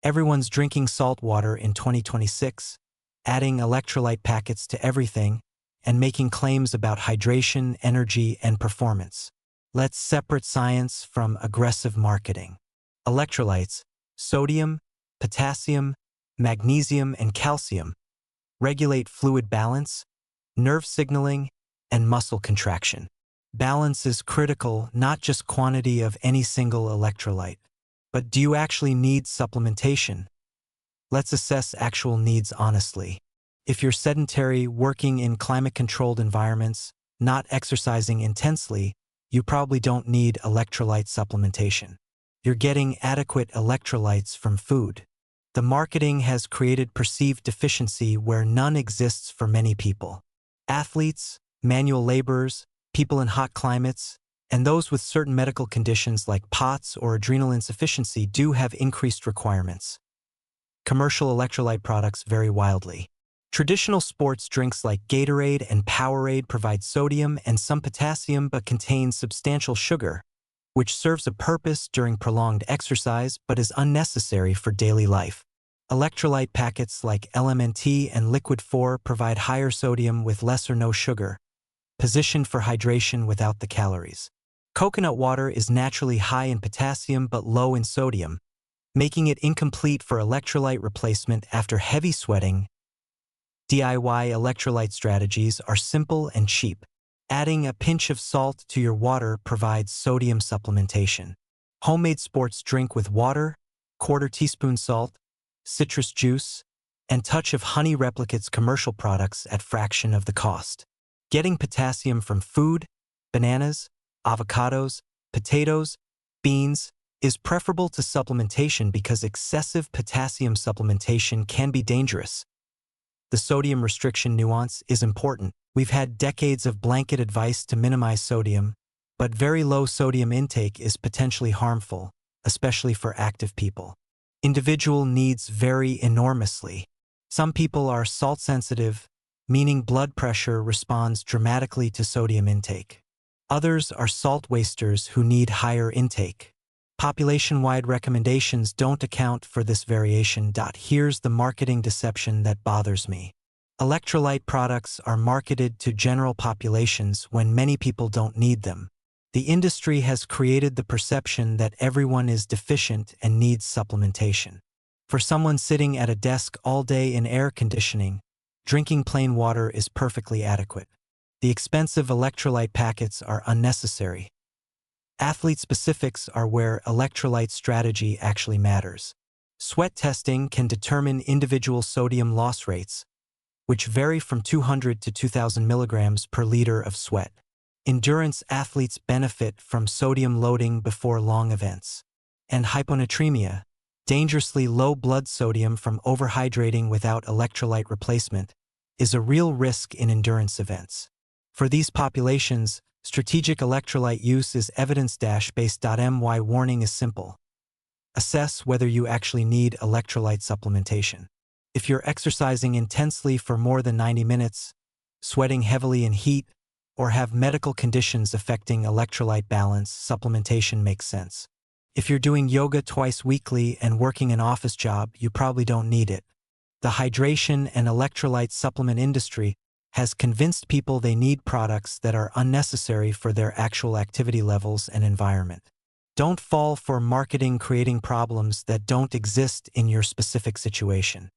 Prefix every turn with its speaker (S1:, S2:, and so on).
S1: Everyone's drinking salt water in 2026, adding electrolyte packets to everything, and making claims about hydration, energy, and performance. Let's separate science from aggressive marketing. Electrolytes, sodium, potassium, magnesium, and calcium, regulate fluid balance, nerve signaling, and muscle contraction. Balance is critical, not just quantity of any single electrolyte. But do you actually need supplementation? Let's assess actual needs honestly. If you're sedentary, working in climate-controlled environments, not exercising intensely, you probably don't need electrolyte supplementation. You're getting adequate electrolytes from food. The marketing has created perceived deficiency where none exists for many people. Athletes, manual laborers, people in hot climates, and those with certain medical conditions like POTS or adrenal insufficiency do have increased requirements. Commercial electrolyte products vary wildly. Traditional sports drinks like Gatorade and Powerade provide sodium and some potassium but contain substantial sugar, which serves a purpose during prolonged exercise but is unnecessary for daily life. Electrolyte packets like LMNT and Liquid 4 provide higher sodium with less or no sugar, positioned for hydration without the calories. Coconut water is naturally high in potassium but low in sodium, making it incomplete for electrolyte replacement after heavy sweating. DIY electrolyte strategies are simple and cheap. Adding a pinch of salt to your water provides sodium supplementation. Homemade sports drink with water, quarter teaspoon salt, citrus juice, and touch of honey replicates commercial products at fraction of the cost. Getting potassium from food, bananas, avocados, potatoes, beans, is preferable to supplementation because excessive potassium supplementation can be dangerous. The sodium restriction nuance is important. We've had decades of blanket advice to minimize sodium, but very low sodium intake is potentially harmful, especially for active people. Individual needs vary enormously. Some people are salt sensitive, meaning blood pressure responds dramatically to sodium intake. Others are salt wasters who need higher intake. Population-wide recommendations don't account for this variation. Here's the marketing deception that bothers me. Electrolyte products are marketed to general populations when many people don't need them. The industry has created the perception that everyone is deficient and needs supplementation. For someone sitting at a desk all day in air conditioning, drinking plain water is perfectly adequate. The expensive electrolyte packets are unnecessary. Athlete specifics are where electrolyte strategy actually matters. Sweat testing can determine individual sodium loss rates, which vary from 200 to 2,000 milligrams per liter of sweat. Endurance athletes benefit from sodium loading before long events. And hyponatremia, dangerously low blood sodium from overhydrating without electrolyte replacement, is a real risk in endurance events. For these populations, strategic electrolyte use is evidence-based. My warning is simple. Assess whether you actually need electrolyte supplementation. If you're exercising intensely for more than 90 minutes, sweating heavily in heat, or have medical conditions affecting electrolyte balance, supplementation makes sense. If you're doing yoga twice weekly and working an office job, you probably don't need it. The hydration and electrolyte supplement industry has convinced people they need products that are unnecessary for their actual activity levels and environment. Don't fall for marketing creating problems that don't exist in your specific situation.